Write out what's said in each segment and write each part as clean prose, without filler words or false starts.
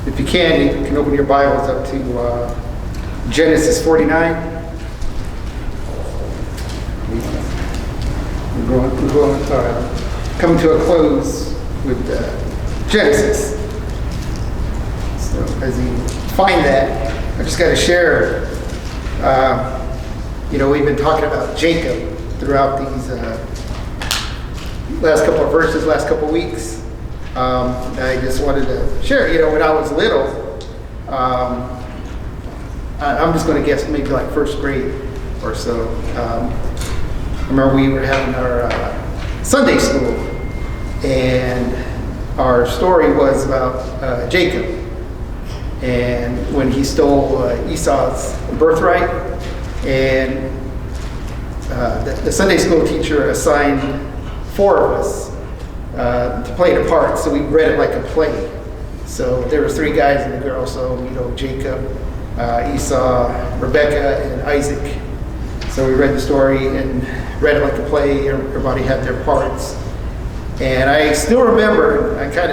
If you can open your Bibles up to Genesis 49. We're coming to a close with Genesis. So as you find that, I just got to share, we've been talking about Jacob throughout these last couple of verses, last couple of weeks. I just wanted to share, when I was little, I'm just going to guess maybe like first grade or so. I remember we were having our Sunday school, and our story was about Jacob, and when he stole Esau's birthright, and the Sunday school teacher assigned 4 of us to play the part, so we read it like a play. So there was 3 guys and a girl, so Jacob, Esau, Rebecca, and Isaac. So we read the story and read it like a play. Everybody had their parts, and I still remember. I kind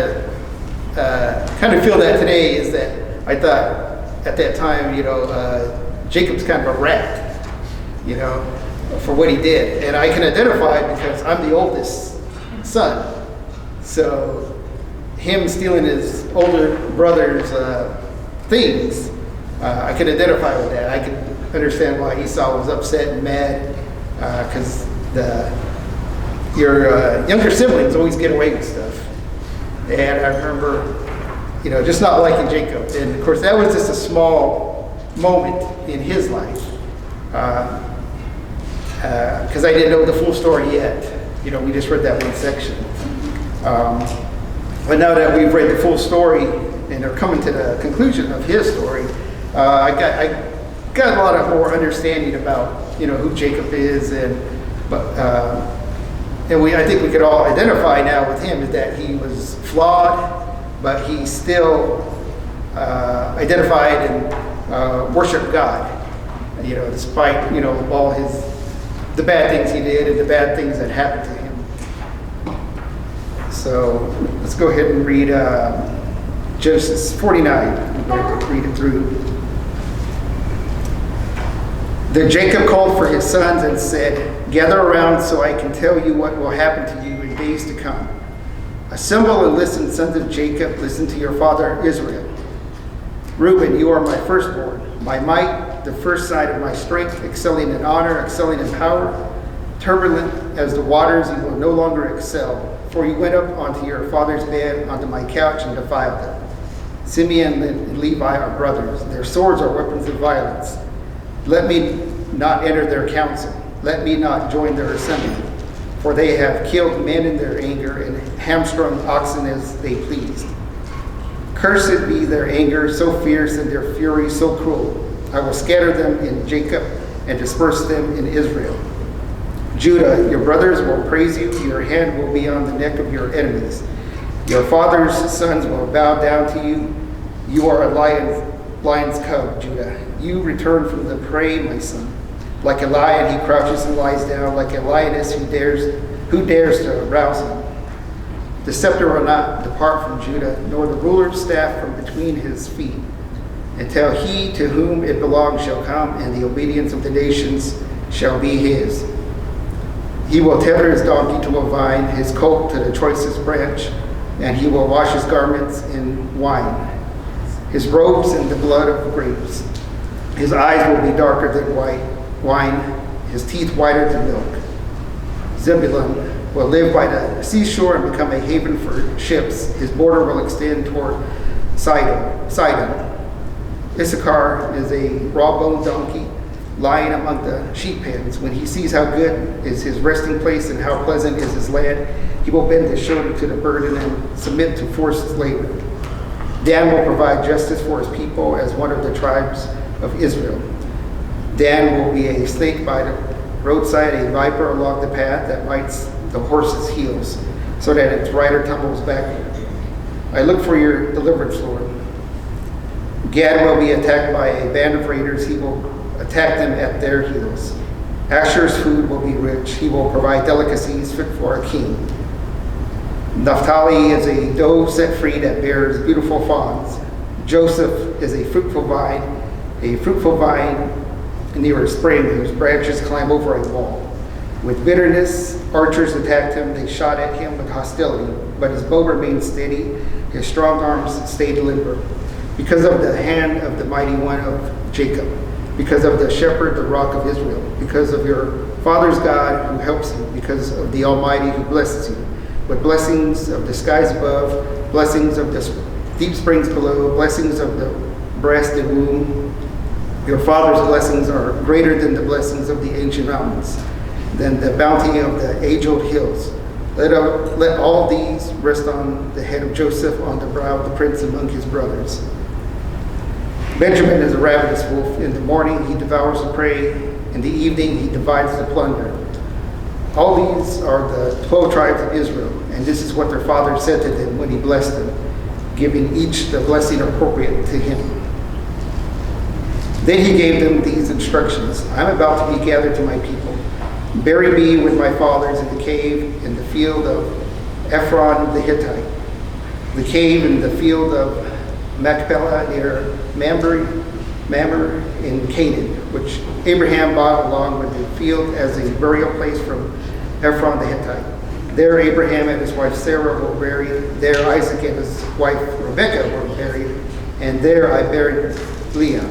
of feel that today is that I thought at that time, Jacob's kind of a rat, for what he did, and I can identify it because I'm the oldest son. So him stealing his older brother's things, I could identify with that. I could understand why Esau was upset and mad, because your younger siblings always get away with stuff. And I remember, just not liking Jacob. And of course, that was just a small moment in his life, because I didn't know the full story yet. We just read that one section. But now that we've read the full story and are coming to the conclusion of his story, I got a lot of more understanding about who Jacob is, and I think we could all identify now with him is that he was flawed, but he still identified and worshiped God. Despite all the bad things he did and the bad things that happened to him. So let's go ahead and read Genesis 49. Read it through. Then Jacob called for his sons and said, "Gather around so I can tell you what will happen to you in days to come. Assemble and listen, sons of Jacob, listen to your father Israel. Reuben, you are my firstborn, my might, the first sign of my strength, excelling in honor, excelling in power. Turbulent as the waters, you will no longer excel, for you went up onto your father's bed, onto my couch, and defiled them. Simeon and Levi are brothers. Their swords are weapons of violence. Let me not enter their council. Let me not join their assembly. For they have killed men in their anger and hamstrung oxen as they pleased. Cursed be their anger so fierce and their fury so cruel. I will scatter them in Jacob and disperse them in Israel. Judah, your brothers will praise you. Your hand will be on the neck of your enemies. Your father's sons will bow down to you. You are a lion's cub, Judah. You return from the prey, my son. Like a lion, he crouches and lies down. Like a lioness, who dares to arouse him? The scepter will not depart from Judah, nor the ruler's staff from between his feet, until he to whom it belongs shall come, and the obedience of the nations shall be his. He will tether his donkey to a vine, his colt to the choicest branch, and he will wash his garments in wine, his robes in the blood of grapes. His eyes will be darker than wine, his teeth whiter than milk. Zebulun will live by the seashore and become a haven for ships. His border will extend toward Sidon. Issachar is a raw-boned donkey lying among the sheep pens. When he sees how good is his resting place and how pleasant is his land, he will bend his shoulder to the burden and submit to forced labor. Dan will provide justice for his people as one of the tribes of Israel. Dan will be a snake by the roadside, a viper along the path that bites the horse's heels, so that its rider tumbles backward. I look for your deliverance, Lord. Gad will be attacked by a band of raiders. He will attack them at their heels. Asher's food will be rich. He will provide delicacies fit for a king. Naphtali is a doe set free that bears beautiful fawns. Joseph is a fruitful vine near a spring whose branches climb over a wall. With bitterness, archers attacked him. They shot at him with hostility, but his bow remained steady. His strong arms stayed limber. Because of the hand of the mighty one of Jacob, because of the shepherd, the rock of Israel, because of your father's God who helps you, because of the Almighty who blesses you, with blessings of the skies above, blessings of the deep springs below, blessings of the breast and womb. Your father's blessings are greater than the blessings of the ancient mountains, than the bounty of the age-old hills. Let all these rest on the head of Joseph, on the brow of the prince among his brothers. Benjamin is a ravenous wolf. In the morning he devours the prey. In the evening he divides the plunder. All these are the 12 tribes of Israel, and this is what their father said to them when he blessed them, giving each the blessing appropriate to him. Then he gave them these instructions. I'm about to be gathered to my people. Bury me with my fathers in the cave in the field of Ephron the Hittite, the cave in the field of Machpelah near Mamre in Canaan, which Abraham bought along with the field as a burial place from Ephron the Hittite. There Abraham and his wife Sarah were buried. There Isaac and his wife Rebekah were buried. And there I buried Leah.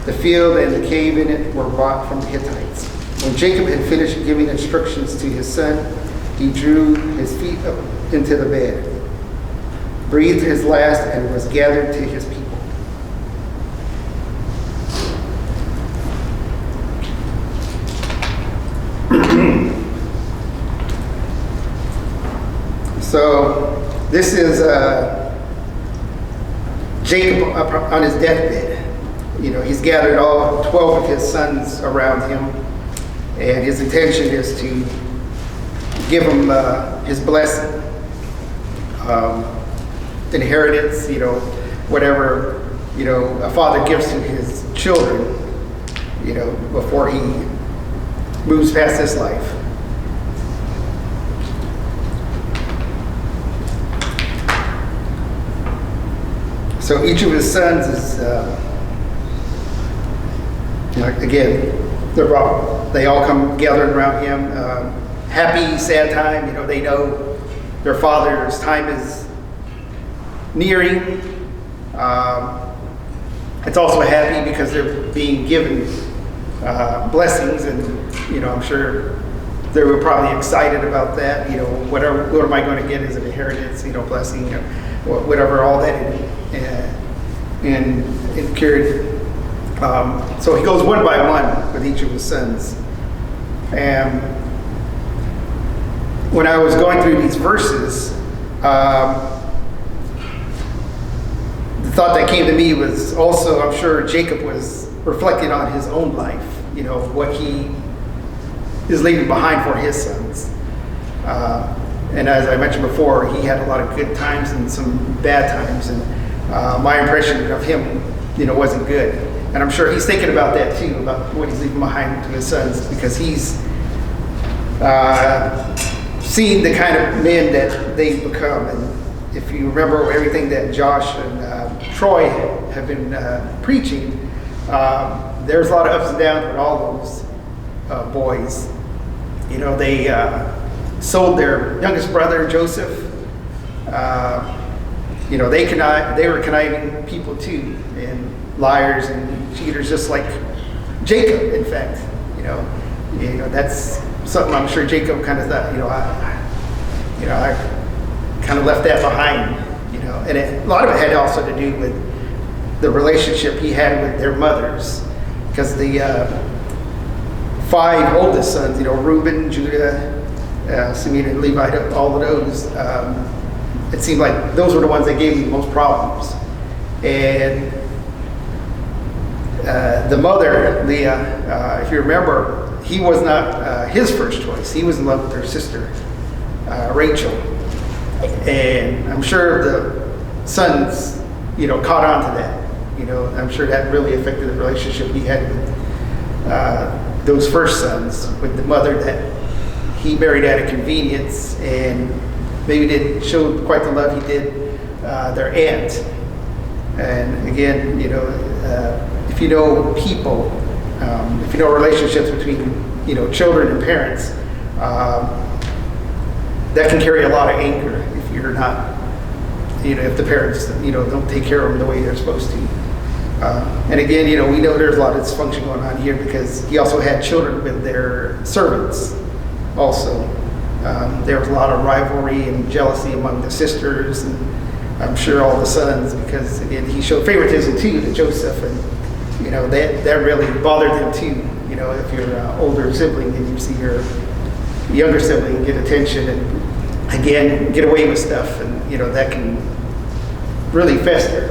The field and the cave in it were bought from the Hittites. When Jacob had finished giving instructions to his son, he drew his feet up into the bed, breathed his last, and was gathered to his people. So this is Jacob on his deathbed. You know, he's gathered all 12 of his sons around him, and his intention is to give him his blessing, inheritance, you know, whatever, you know, a father gives to his children, you know, before he moves past this life. So each of his sons is, again, they all come gathering around him. Happy, sad time. You know, they know their father's time is nearing. It's also happy because they're being given blessings, and you know, I'm sure they were probably excited about that. You know, what am I going to get as an inheritance? You know, blessing, you know, whatever, all that, and carried. So he goes one by one with each of his sons. And when I was going through these verses, the thought that came to me was also, I'm sure Jacob was reflecting on his own life, you know, what he is leaving behind for his sons. And as I mentioned before, he had a lot of good times and some bad times, and my impression of him, you know, wasn't good. And I'm sure he's thinking about that too, about what he's leaving behind to his sons, because he's seen the kind of men that they've become. And if you remember everything that Josh and Troy have been preaching, there's a lot of ups and downs with all those boys. You know, they sold their youngest brother, Joseph. You know, they were conniving people too, and liars and cheaters, just like Jacob, in fact. You know, that's something I'm sure Jacob kind of thought, I kind of left that behind, you know. And a lot of it had also to do with the relationship he had with their mothers, because the 5 oldest sons, you know, Reuben, Judah, Simeon, and Levi, all of those, it seemed like those were the ones that gave me the most problems. And the mother, Leah, if you remember, he was not his first choice. He was in love with her sister, Rachel. And I'm sure the sons, you know, caught on to that. You know, I'm sure that really affected the relationship he had with those first sons, with the mother that he married out of convenience, and maybe didn't show quite the love he did their aunt. And again, if you know people, if you know relationships between, children and parents, that can carry a lot of anger if you're not, if the parents, don't take care of them the way they're supposed to. And again, we know there's a lot of dysfunction going on here because he also had children with their servants also. There was a lot of rivalry and jealousy among the sisters, and I'm sure all the sons, because again, he showed favoritism too to Joseph, and that really bothered them too. If you're an older sibling and you see your younger sibling get attention and again get away with stuff, and that can really fester.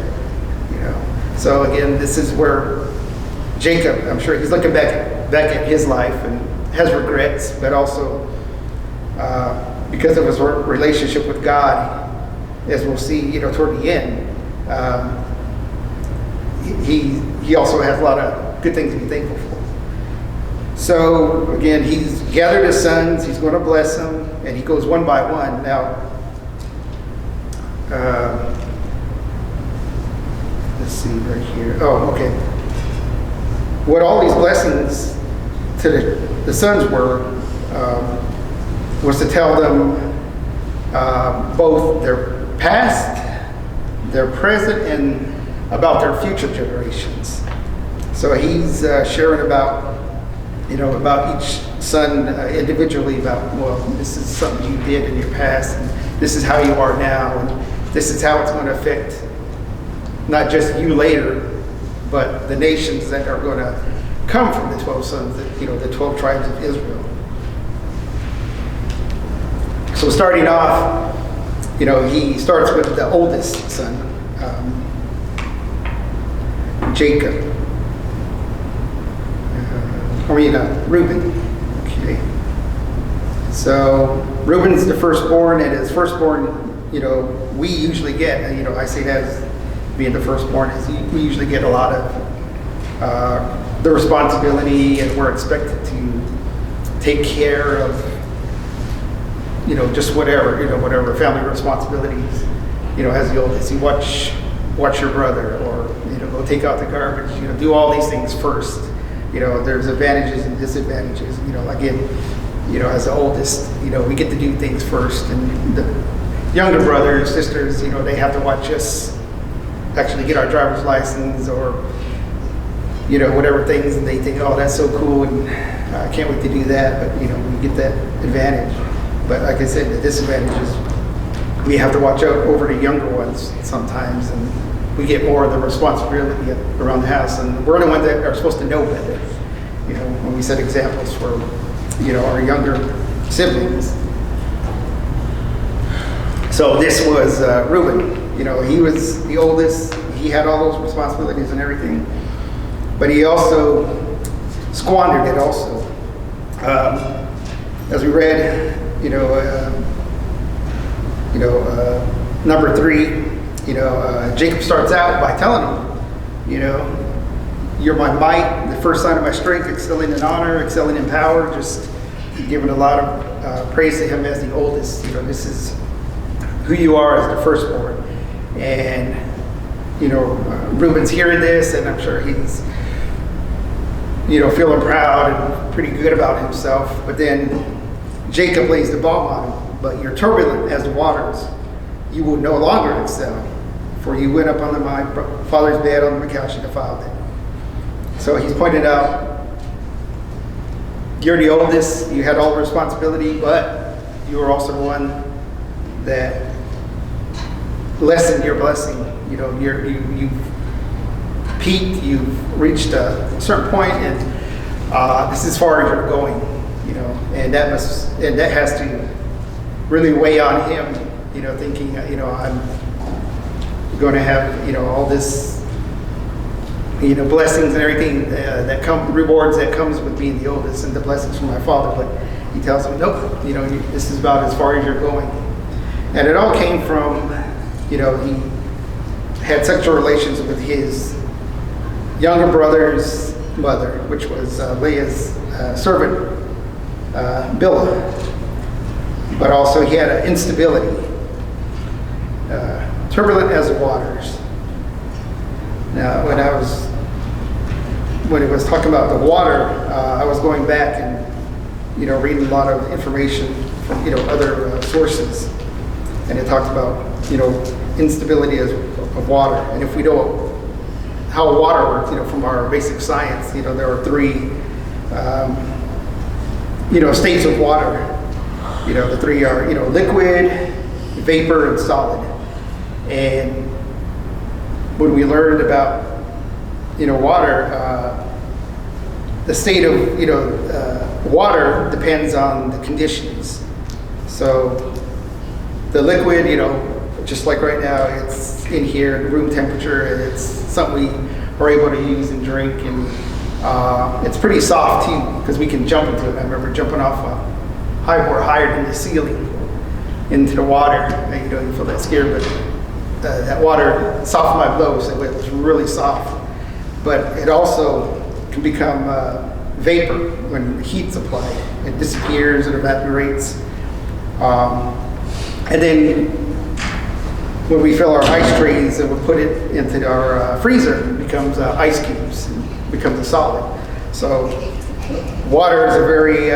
So again, this is where Jacob, I'm sure he's looking back at his life and has regrets, but also because of his relationship with God, as we'll see, toward the end, he also has a lot of good things to be thankful for. So again, he's gathered his sons, he's going to bless them, and he goes one by one. Now, let's see right here. Oh, okay. What all these blessings to the sons were was to tell them both their past, their present, and about their future generations. So he's sharing about, about each son individually, about, well, this is something you did in your past, and this is how you are now, and this is how it's going to affect not just you later, but the nations that are going to come from the 12 sons, the 12 tribes of Israel. So starting off, he starts with the oldest son, Jacob. Reuben. Okay. So Reuben's the firstborn, and his firstborn, we usually get, I say that as being the firstborn, is we usually get a lot of the responsibility, and we're expected to take care of, just whatever family responsibilities, as the oldest. You watch your brother, or, go take out the garbage, do all these things first. There's advantages and disadvantages, again, as the oldest, we get to do things first, and the younger brothers, sisters, they have to watch us actually get our driver's license, or, whatever things, and they think, oh, that's so cool, and I can't wait to do that, but, we get that advantage. But like I said, the disadvantage is we have to watch out over the younger ones sometimes, and we get more of the responsibility around the house, and we're the ones that are supposed to know better, when we set examples for, our younger siblings. So this was Reuben, he was the oldest, he had all those responsibilities and everything, but he also squandered it also. As we read, number 3, Jacob starts out by telling him, you're my might, the first sign of my strength, excelling in honor, excelling in power, just giving a lot of praise to him as the oldest. This is who you are as the firstborn. And, Reuben's hearing this, and I'm sure he's, feeling proud and pretty good about himself. But then Jacob lays the bomb on him. But you're turbulent as the waters. You will no longer excel, for you went up on my father's bed on the couch and defiled it. So he's pointed out, you're the oldest, you had all the responsibility, but you were also the one that lessened your blessing. You've peaked, you've reached a certain point, and this is as far as you're going. And that has to really weigh on him. Thinking, I'm going to have, all this, blessings and everything that come, rewards that comes with being the oldest, and the blessings from my father. But he tells him, nope, this is about as far as you're going. And it all came from, he had sexual relations with his younger brother's mother, which was Leah's servant, Bilhah. But also he had an instability. Turbulent as the waters. Now, when it was talking about the water, I was going back and, reading a lot of information from, other sources. And it talks about, instability of water. And if we know how water works, from our basic science, there are three, states of water. The three are, liquid, vapor, and solid. And when we learned about, water, the state of, water depends on the conditions. So the liquid, just like right now, it's in here at room temperature, and it's something we are able to use and drink, and it's pretty soft too, because we can jump into it. I remember jumping off a high board higher than the ceiling into the water. And, you feel that scared, but that water softened my blow, so it was really soft. But it also can become vapor when the heat's applied. It disappears, it evaporates. And then when we fill our ice trays and we put it into our freezer, it becomes ice cubes, and becomes a solid. So water is a very,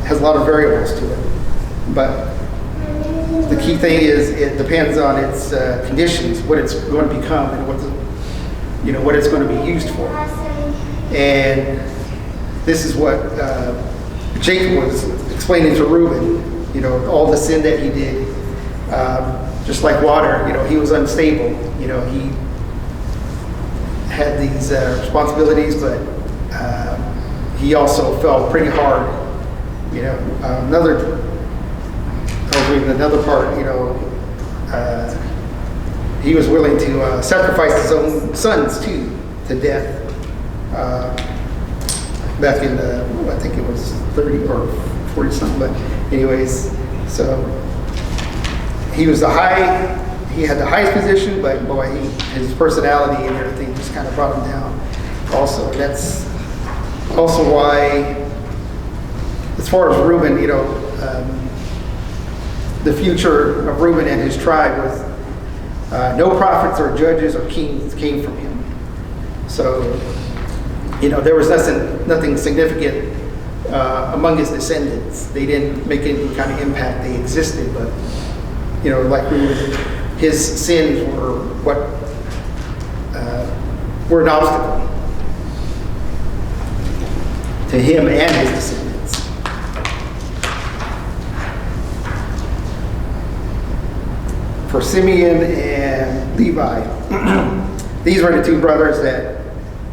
has a lot of variables to it. But the key thing is it depends on its conditions, what it's going to become, and what it's going to be used for. And this is what Jacob was explaining to Reuben, all the sin that he did. Just like water, he was unstable. He had these responsibilities, but he also fell pretty hard. I was reading another part, he was willing to sacrifice his own sons too to death. Back in I think it was 30 or 40 something, but anyways, so he had the highest position, but boy, his personality and everything just kind of brought him down. Also, that's also why, as far as Reuben, the future of Reuben and his tribe was no prophets or judges or kings came from him. So, there was nothing significant among his descendants. They didn't make any kind of impact. They existed, but like Reuben, his sins were what were an obstacle to him and his descendants. For Simeon and Levi, these were the two brothers that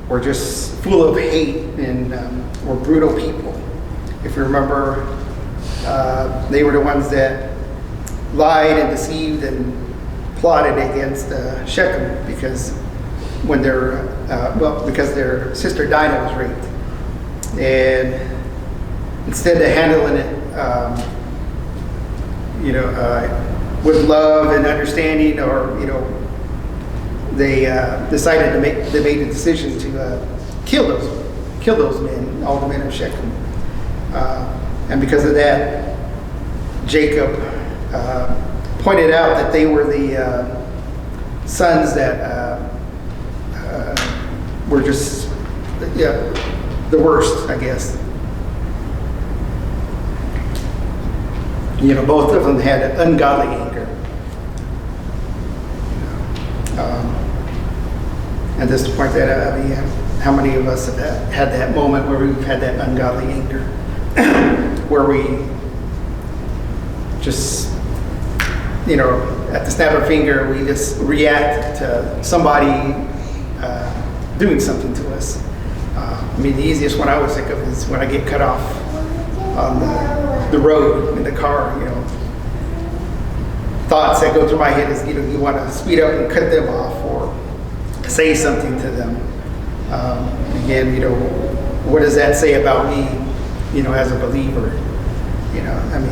were just full of hate and were brutal people. If you remember, they were the ones that lied and deceived and plotted against Shechem because because their sister Dinah was raped, and instead of handling it, with love and understanding, or they made the decision to kill those men, all the men of Shechem, and because of that, Jacob pointed out that they were the sons that were just the worst, I guess. Both of them had ungodly anger. And just to point that out, how many of us have had that moment where we've had that ungodly anger, where we just, at the snap of a finger, we just react to somebody doing something to us. The easiest one I always think of is when I get cut off on the road in the car. Thoughts that go through my head is, you want to speed up and cut them off or say something to them. Again, what does that say about me, as a believer?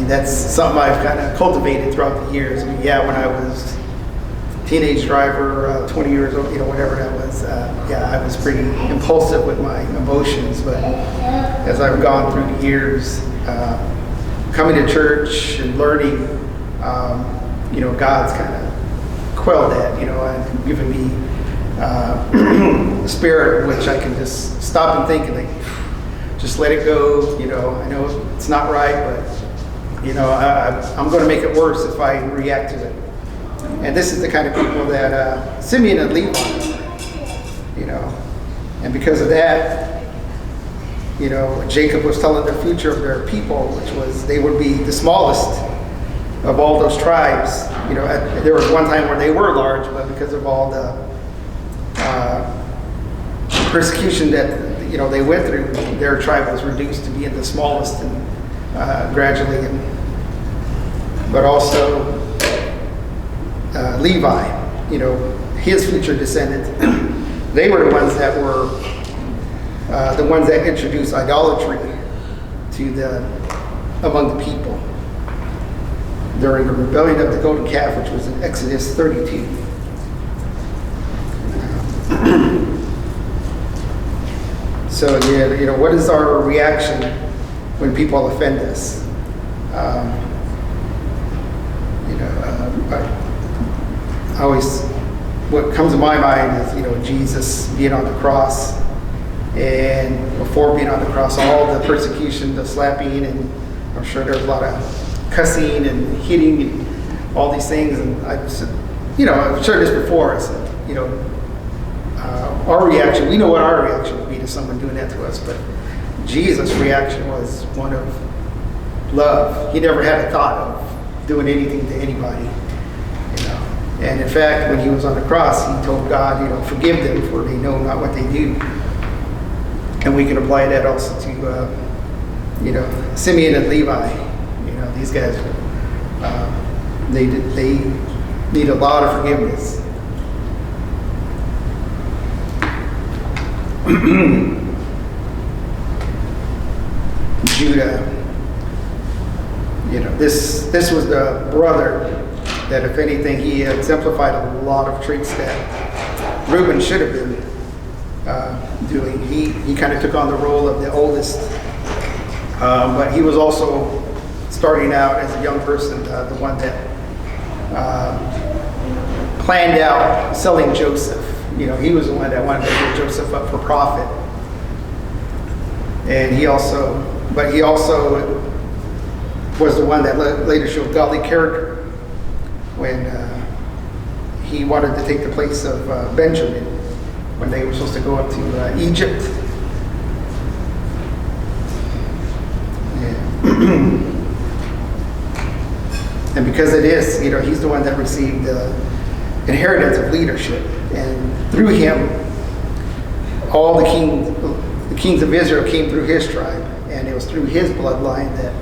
That's something I've kind of cultivated throughout the years. When I was a teenage driver, 20 years old, whatever that was, I was pretty impulsive with my emotions. But as I've gone through the years, coming to church and learning, God's kind of quelled that, and given me a spirit in which I can just stop and think and just let it go. I know it's not right, but I'm going to make it worse if I react to it. And this is the kind of people that Simeon and Levi, and because of that, Jacob was telling the future of their people, which was they would be the smallest of all those tribes. There was one time where they were large, but because of all the persecution that they went through, their tribe was reduced to being the smallest, and gradually. But also Levi, his future descendants, they were the ones that were introduced idolatry among the people during the rebellion of the golden calf, which was in Exodus 32. So what is our reaction when people offend us? What comes to my mind is, Jesus being on the cross, and before being on the cross, all the persecution, the slapping, and I'm sure there's a lot of cussing and hitting and all these things. And I've shared this before. I said, our reaction, we know what our reaction would be to someone doing that to us, but Jesus' reaction was one of love. He never had a thought of doing anything to anybody. And in fact, when he was on the cross, he told God, forgive them, for they know not what they do. And we can apply that also to, Simeon and Levi. These guys, they need a lot of forgiveness. Judah, this was the brother that, if anything, he exemplified a lot of traits that Reuben should have been doing. He kind of took on the role of the oldest, but he was also starting out as a young person, the one that planned out selling Joseph. He was the one that wanted to get Joseph up for profit. And he also was the one that later showed godly character when he wanted to take the place of Benjamin when they were supposed to go up to Egypt. Yeah. And because of this, he's the one that received the inheritance of leadership. And through him, all the kings of Israel came through his tribe. And it was through his bloodline that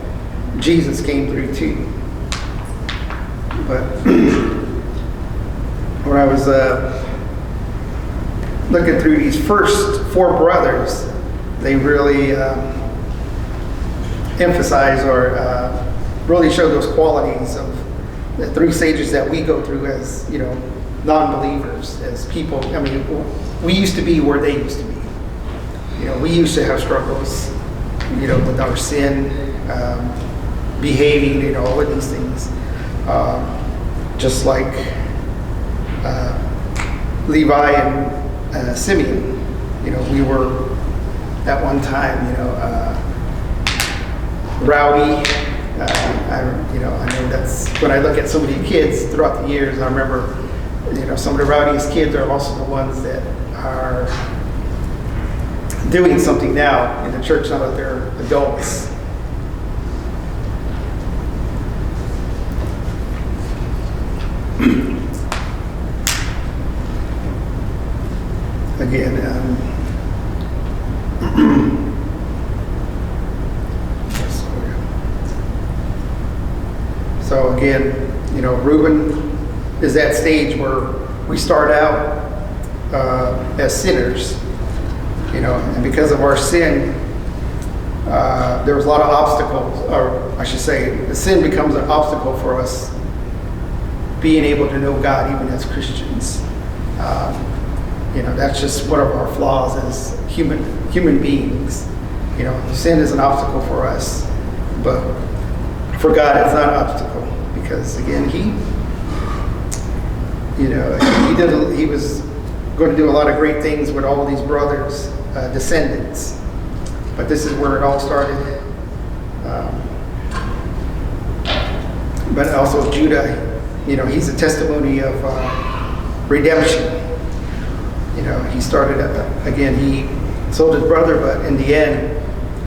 Jesus came through too. But when I was looking through these first four brothers, they really emphasize or really show those qualities of the three stages that we go through as non-believers, as people. I mean, we used to be where they used to be. We used to have struggles, with our sin, behaving, all of these things. Just like Levi and Simeon, we were at one time, rowdy. I know that's when I look at so many kids throughout the years. I remember, some of the rowdiest kids are also the ones that are doing something now in the church now that they're adults. Again, so again, Reuben is that stage where we start out as sinners, and because of our sin, there was a lot of obstacles, or I should say, the sin becomes an obstacle for us being able to know God even as Christians. That's just one of our flaws as human beings. Sin is an obstacle for us, but for God it's not an obstacle, because again, he was going to do a lot of great things with all these brothers, descendants. But this is where it all started. But also Judah, he's a testimony of redemption. He started, again, he sold his brother, but in the end,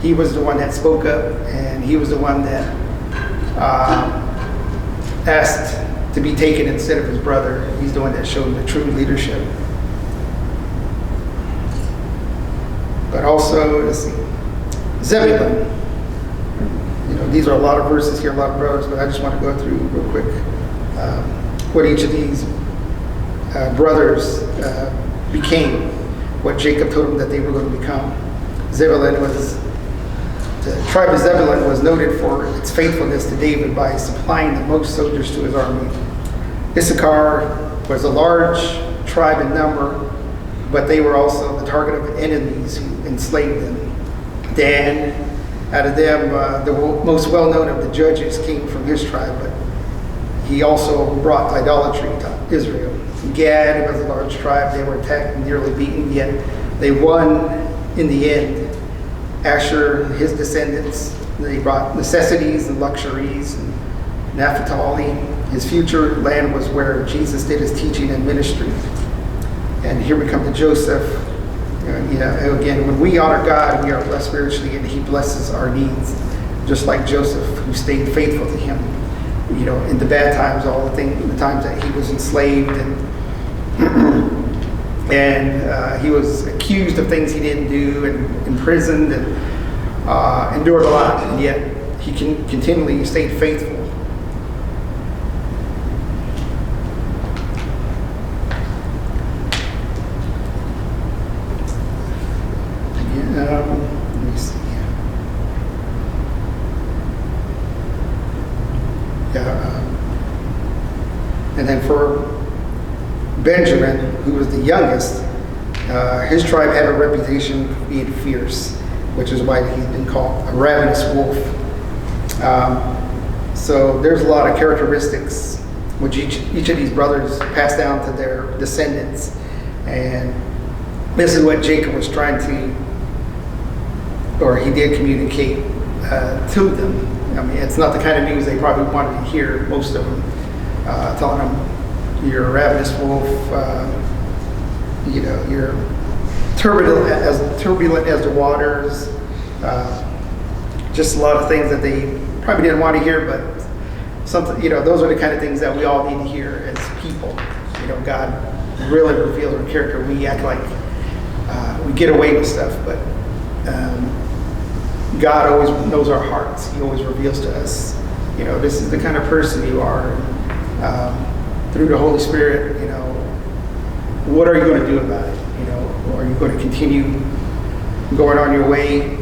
he was the one that spoke up, and he was the one that asked to be taken instead of his brother. He's the one that showed the true leadership. But also, let's see, Zebulun. These are a lot of verses here, a lot of brothers, but I just want to go through real quick what each of these brothers became, what Jacob told them that they were going to become. The tribe of Zebulun was noted for its faithfulness to David by supplying the most soldiers to his army. Issachar was a large tribe in number, but they were also the target of enemies who enslaved them. Dan, out of them, the most well-known of the judges came from his tribe, but he also brought idolatry to Israel. Gad was a large tribe. They were attacked and nearly beaten, yet they won in the end. Asher, his descendants, they brought necessities and luxuries. And Naphtali, his future land was where Jesus did his teaching and ministry. And here we come to Joseph. Again, when we honor God, we are blessed spiritually, and he blesses our needs. Just like Joseph, who stayed faithful to him, in the bad times, the times that he was enslaved and he was accused of things he didn't do and imprisoned and endured a lot, and yet he continually stayed faithful. Let me see. And then for Benjamin, who was the youngest, his tribe had a reputation for being fierce, which is why he's been called a ravenous wolf. So there's a lot of characteristics which each of these brothers passed down to their descendants. And this is what Jacob was trying to, or he did communicate to them. I mean, it's not the kind of news they probably wanted to hear, most of them, telling them, you're a ravenous wolf, you're turbulent as the waters, just a lot of things that they probably didn't want to hear, but something, those are the kind of things that we all need to hear as people. God really reveals our character. We act like we get away with stuff, but God always knows our hearts. He always reveals to us, this is the kind of person you are. Through the Holy Spirit, what are you going to do about it? Are you going to continue going on your way?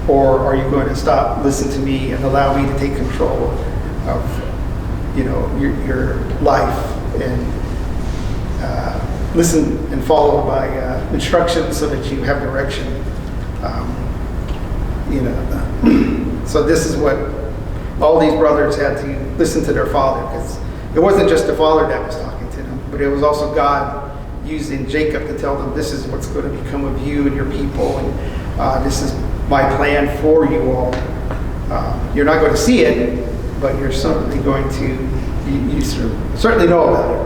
Or are you going to stop, listen to me, and allow me to take control of, your life, and listen and follow my instructions so that you have direction. So this is what all these brothers had to listen to their father, because it wasn't just the father that was talking to them, but it was also God using Jacob to tell them, this is what's going to become of you and your people, and this is my plan for you all. You're not going to see it, but you're certainly going to, you certainly know about it.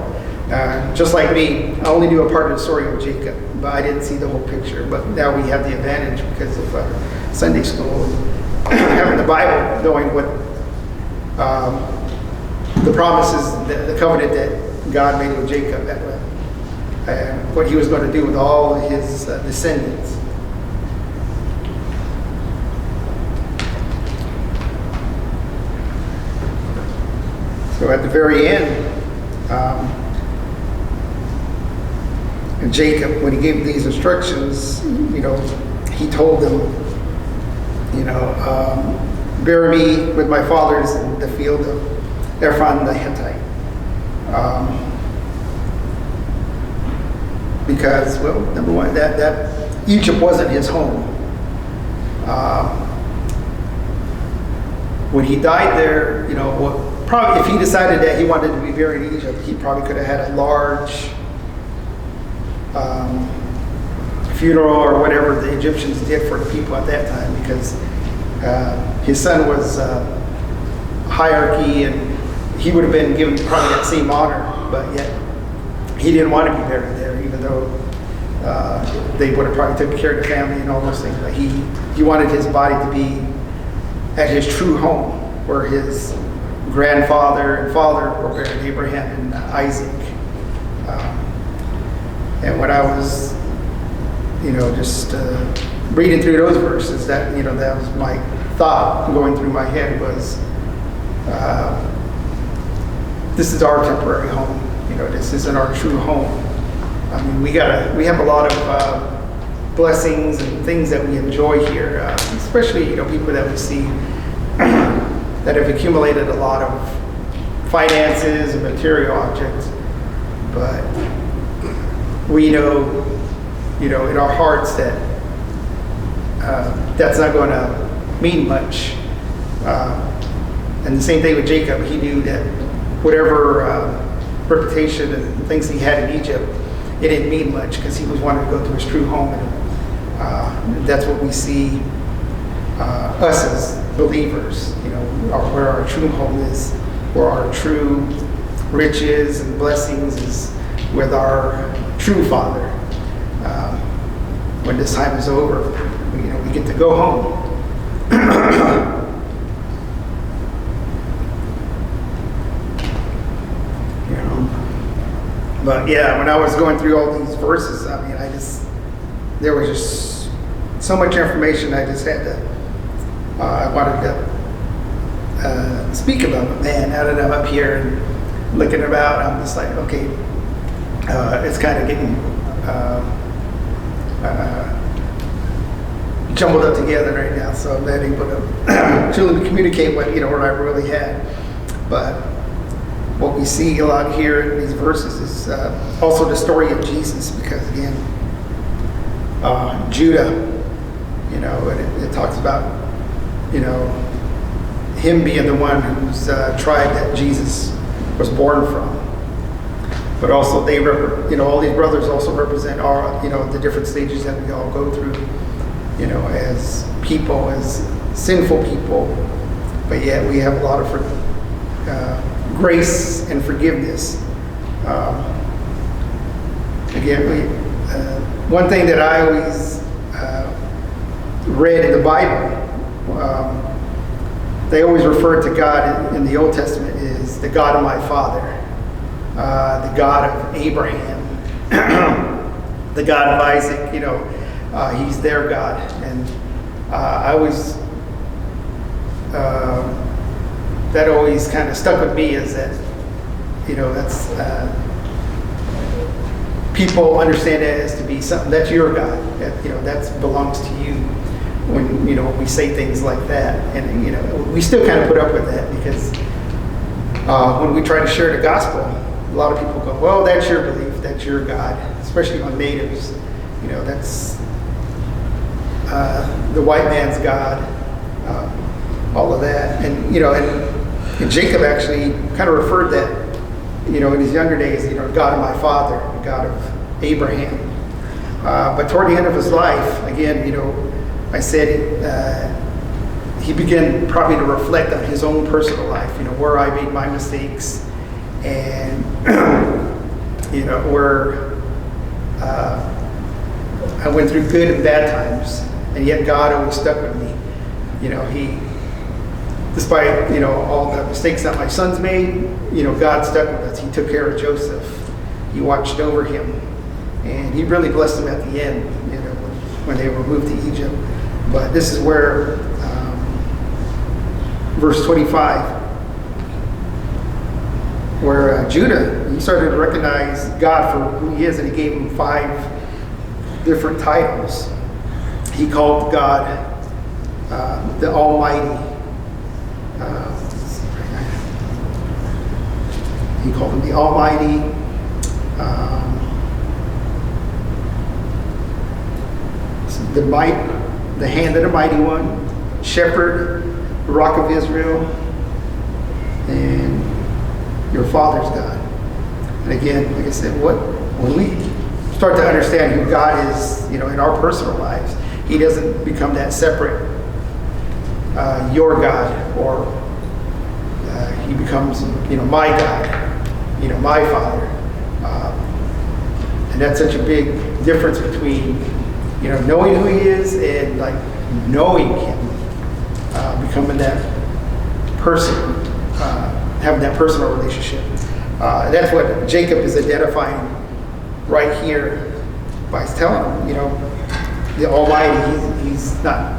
Just like me, I only knew a part of the story of Jacob, but I didn't see the whole picture. But now we have the advantage because of Sunday school, and having the Bible, knowing what the promises, the covenant that God made with Jacob, and what he was going to do with all his descendants. So at the very end, Jacob, when he gave these instructions, he told them, bury me with my fathers in the field of Ephron the Hittite. Because, well, number one, that Egypt wasn't his home. When he died there, probably, if he decided that he wanted to be buried in Egypt, he probably could have had a large funeral or whatever the Egyptians did for the people at that time, because his son was hierarchy, and he would have been given probably that same honor, but yet he didn't want to be buried there, even though they would have probably taken care of the family and all those things. But he wanted his body to be at his true home, where his grandfather and father were buried, Abraham and Isaac. And when I was, just reading through those verses, that that was my thought going through my head was, this is our temporary home. This isn't our true home. I mean, we have a lot of blessings and things that we enjoy here, especially people that we see that have accumulated a lot of finances and material objects. But we know, in our hearts that that's not going to mean much. And the same thing with Jacob. He knew that whatever reputation and things he had in Egypt, it didn't mean much, because he was wanting to go to his true home. And that's what we see us as believers, where our true home is, where our true riches and blessings is with our true Father. When this time is over, we get to go home. But yeah, when I was going through all these verses, I mean, there was just so much information I just had to, I wanted to speak about. But man, now that I'm up here and looking about, I'm just like, okay, it's kind of getting jumbled up together right now, so I'm not able to truly communicate what I really had. But what we see a lot here in these verses is also the story of Jesus, because again, Judah, it talks about, him being the one whose tribe that Jesus was born from. But also all these brothers also represent our, the different stages that we all go through, as people, as sinful people, but yet we have a lot of grace and forgiveness. Again, one thing that I always read in the Bible, they always refer to God in the Old Testament is the God of my father, the God of Abraham, the God of Isaac. He's their God, and I always that always kind of stuck with me, is that that's people understand it as to be something that's your God, that that belongs to you. When we say things like that, and we still kind of put up with that, because when we try to share the gospel, a lot of people go, well, that's your belief, that's your God, especially on natives. That's the white man's God, all of that. And and Jacob actually kind of referred that, in his younger days, God of my father, the God of Abraham. But toward the end of his life, again, I said he began probably to reflect on his own personal life, where I made my mistakes, and where I went through good and bad times, and yet God always stuck with me. He, despite all the mistakes that my sons made, God stuck with us. He took care of Joseph. He watched over him, and he really blessed him at the end, when they were moved to Egypt. But this is where verse 25, where Judah, he started to recognize God for who he is, and he gave him 5 different titles. He called God the Almighty. He called him the Almighty. The hand of the mighty one, shepherd, the rock of Israel, and your father's God. And again, like I said, when we start to understand who God is, in our personal lives, he doesn't become that separate, your God, or he becomes, my God, my Father. And that's such a big difference between, knowing who he is and like knowing him, becoming that person, having that personal relationship. That's what Jacob is identifying right here by telling him, the Almighty, he's not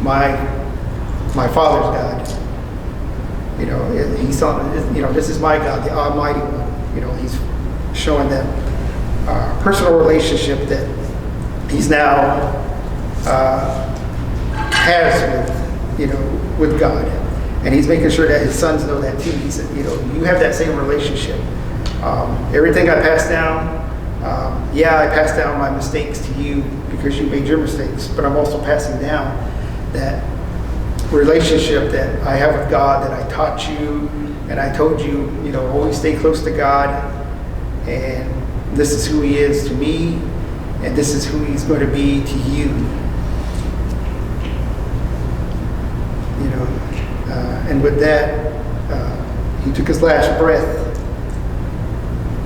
my father's God. He's telling, this is my God, the Almighty one. He's showing that personal relationship that he's now has with God, and he's making sure that his sons know that too. He said, you have that same relationship. Everything I pass down, I pass down my mistakes to you because you made your mistakes, but I'm also passing down that relationship that I have with God, that I taught you and I told you, always stay close to God, and this is who he is to me, and this is who he's going to be to you. And with that, he took his last breath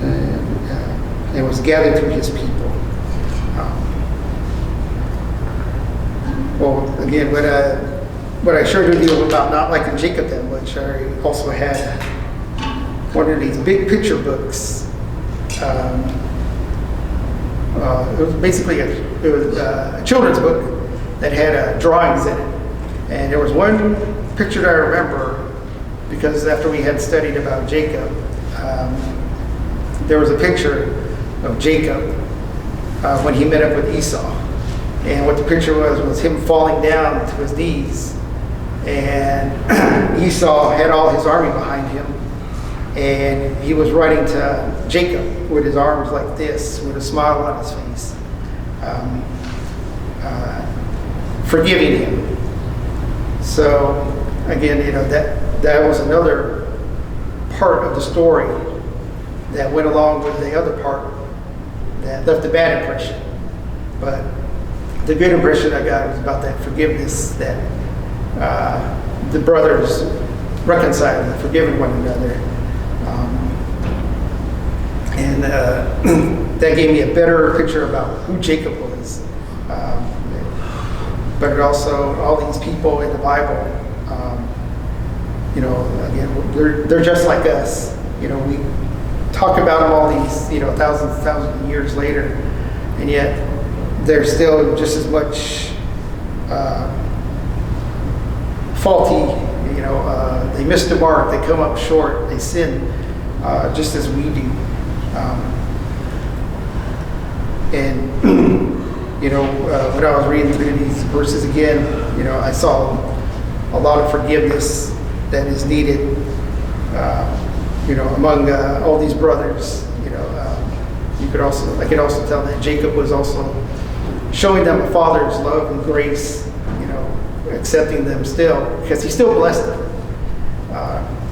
and was gathered to his people. Again, what I shared with you about not liking Jacob that much, I also had one of these big picture books. It was basically a children's book that had drawings in it. And there was one picture that I remember, because after we had studied about Jacob, there was a picture of Jacob when he met up with Esau. And what the picture was him falling down to his knees. And Esau had all his army behind him. And he was running to Jacob with his arms like this, with a smile on his face, forgiving him. So again, that was another part of the story that went along with the other part that left a bad impression. But the good impression I got was about that forgiveness, that the brothers reconciling and forgiving one another. And that gave me a better picture about who Jacob was. But it also, all these people in the Bible, again, they're just like us. We talk about them all these, thousands of years later, and yet they're still just as much faulty. They miss the mark, they come up short, they sin just as we do. When I was reading through these verses again, I saw a lot of forgiveness that is needed, among all these brothers. I could also tell that Jacob was also showing them a father's love and grace, accepting them still, because he still blessed them,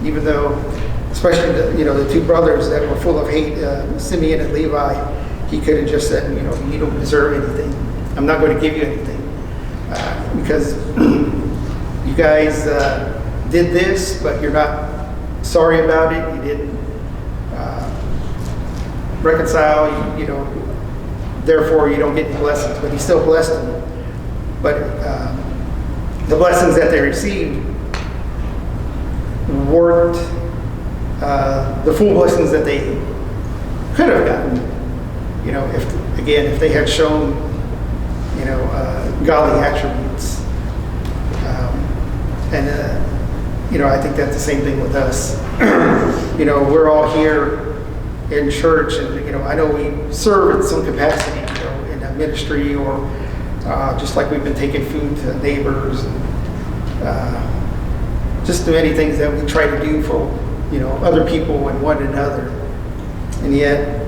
even though, especially the two brothers that were full of hate, Simeon and Levi. He could have just said, you don't deserve anything. I'm not going to give you anything. Because you guys did this, but you're not sorry about it. You didn't reconcile, therefore you don't get any blessings. But he still blessed them. But the blessings that they received weren't the full blessings that they could have gotten. If they had shown, godly attributes. I think that's the same thing with us. We're all here in church, and, I know we serve in some capacity, in a ministry, or just like we've been taking food to neighbors, and just the many things that we try to do for, other people and one another. And yet,